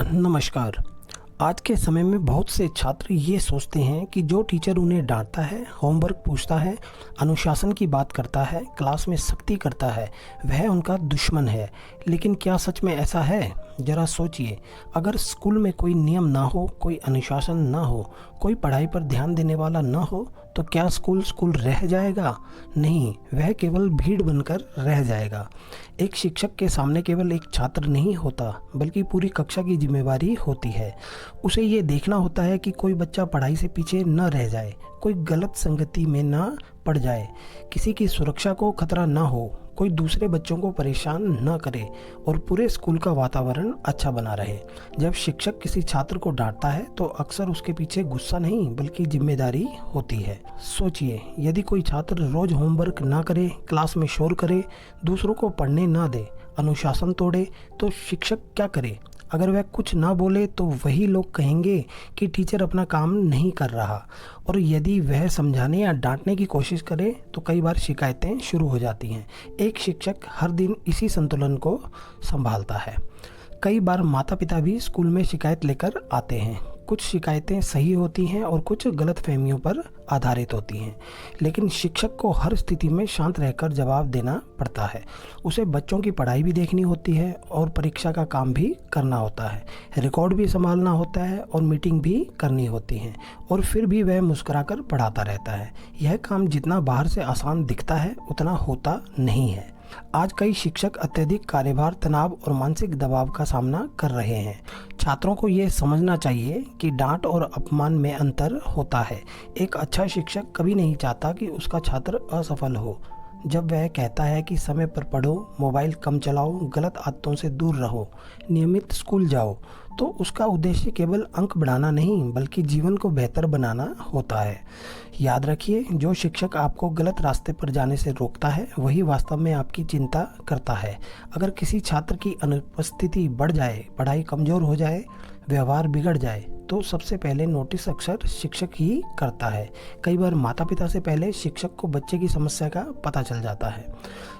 नमस्कार। आज के समय में बहुत से छात्र ये सोचते हैं कि जो टीचर उन्हें डांटता है, होमवर्क पूछता है, अनुशासन की बात करता है, क्लास में सख्ती करता है, वह उनका दुश्मन है। लेकिन क्या सच में ऐसा है? ज़रा सोचिए। अगर स्कूल में कोई नियम ना हो, कोई अनुशासन ना हो, कोई पढ़ाई पर ध्यान देने वाला ना हो, तो क्या स्कूल स्कूल रह जाएगा? नहीं, वह केवल भीड़ बनकर रह जाएगा। एक शिक्षक के सामने केवल एक छात्र नहीं होता, बल्कि पूरी कक्षा की जिम्मेवारी होती है। उसे ये देखना होता है कि कोई बच्चा पढ़ाई से पीछे न रह जाए, कोई गलत संगति में न पड़ जाए, किसी की सुरक्षा को खतरा न हो, कोई दूसरे बच्चों को परेशान न करे और पूरे स्कूल का वातावरण अच्छा बना रहे। जब शिक्षक किसी छात्र को डांटता है तो अक्सर उसके पीछे गुस्सा नहीं बल्कि जिम्मेदारी होती है। सोचिए, यदि कोई छात्र रोज होमवर्क ना करे, क्लास में शोर करे, दूसरों को पढ़ने ना दे, अनुशासन तोड़े, तो शिक्षक क्या करे? अगर वह कुछ ना बोले तो वही लोग कहेंगे कि टीचर अपना काम नहीं कर रहा, और यदि वह समझाने या डांटने की कोशिश करे तो कई बार शिकायतें शुरू हो जाती हैं। एक शिक्षक हर दिन इसी संतुलन को संभालता है। कई बार माता पिता भी स्कूल में शिकायत लेकर आते हैं। कुछ शिकायतें सही होती हैं और कुछ गलतफहमियों पर आधारित होती हैं, लेकिन शिक्षक को हर स्थिति में शांत रहकर जवाब देना पड़ता है। उसे बच्चों की पढ़ाई भी देखनी होती है और परीक्षा का काम भी करना होता है, रिकॉर्ड भी संभालना होता है और मीटिंग भी करनी होती है, और फिर भी वह मुस्कुराकर पढ़ाता रहता है। यह काम जितना बाहर से आसान दिखता है उतना होता नहीं है। आज कई शिक्षक अत्यधिक कार्यभार, तनाव और मानसिक दबाव का सामना कर रहे हैं। छात्रों को ये समझना चाहिए कि डांट और अपमान में अंतर होता है। एक अच्छा शिक्षक कभी नहीं चाहता कि उसका छात्र असफल हो। जब वह कहता है कि समय पर पढ़ो, मोबाइल कम चलाओ, गलत आदतों से दूर रहो, नियमित स्कूल जाओ, तो उसका उद्देश्य केवल अंक बढ़ाना नहीं बल्कि जीवन को बेहतर बनाना होता है। याद रखिए, जो शिक्षक आपको गलत रास्ते पर जाने से रोकता है वही वास्तव में आपकी चिंता करता है। अगर किसी छात्र की अनुपस्थिति बढ़ जाए, पढ़ाई कमज़ोर हो जाए, व्यवहार बिगड़ जाए, तो सबसे पहले नोटिस अक्सर शिक्षक ही करता है। कई बार माता पिता से पहले शिक्षक को बच्चे की समस्या का पता चल जाता है।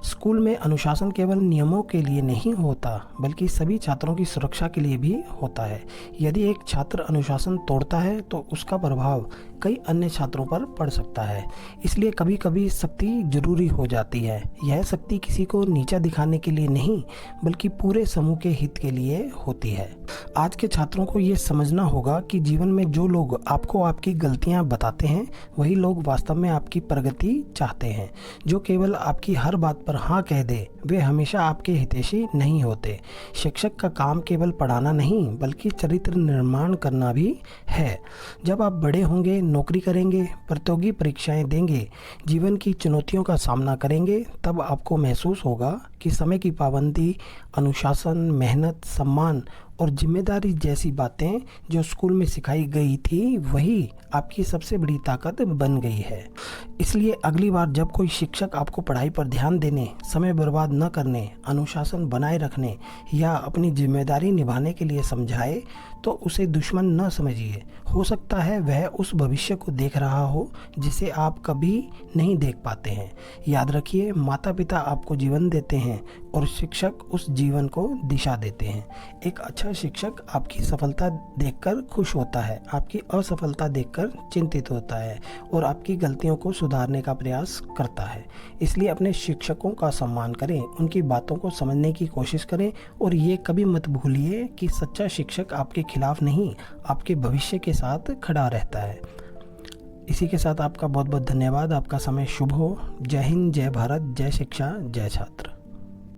स्कूल में अनुशासन केवल नियमों के लिए नहीं होता बल्कि सभी छात्रों की सुरक्षा के लिए भी होता है। यदि एक छात्र अनुशासन तोड़ता है तो उसका प्रभाव कई अन्य छात्रों पर पड़ सकता है। इसलिए कभी कभी सख्ती जरूरी हो जाती है। यह सख्ती किसी को नीचा दिखाने के लिए नहीं बल्कि पूरे समूह के हित के लिए होती है। आज के छात्रों को ये समझना होगा कि जीवन में जो लोग आपको आपकी गलतियां बताते हैं वही लोग वास्तव में आपकी प्रगति चाहते हैं। जो केवल आपकी हर बात पर हाँ कह दे वे हमेशा आपके हितैषी नहीं होते। शिक्षक का काम केवल पढ़ाना नहीं बल्कि चरित्र निर्माण करना भी है। जब आप बड़े होंगे, नौकरी करेंगे, प्रतियोगी परीक्षाएं देंगे, जीवन की चुनौतियों का सामना करेंगे, तब आपको महसूस होगा कि समय की पाबंदी, अनुशासन, मेहनत, सम्मान और जिम्मेदारी जैसी बातें जो स्कूल में सिखाई गई थी वही आपकी सबसे बड़ी ताकत बन गई है। इसलिए अगली बार जब कोई शिक्षक आपको पढ़ाई पर ध्यान देने, समय बर्बाद न करने, अनुशासन बनाए रखने या अपनी जिम्मेदारी निभाने के लिए समझाए तो उसे दुश्मन न समझिए। हो सकता है वह उस भविष्य को देख रहा हो जिसे आप कभी नहीं देख पाते हैं। याद रखिए, माता पिता आपको जीवन देते हैं और शिक्षक उस जीवन को दिशा देते हैं। एक अच्छा शिक्षक आपकी सफलता देखकर खुश होता है, आपकी असफलता देखकर चिंतित होता है और आपकी गलतियों को सुधारने का प्रयास करता है। इसलिए अपने शिक्षकों का सम्मान करें, उनकी बातों को समझने की कोशिश करें और ये कभी मत भूलिए कि सच्चा शिक्षक आपके खिलाफ नहीं, आपके भविष्य के साथ खड़ा रहता है। इसी के साथ आपका बहुत बहुत धन्यवाद। आपका समय शुभ हो। जय हिंद, जय भारत, जय शिक्षा, जय छात्र।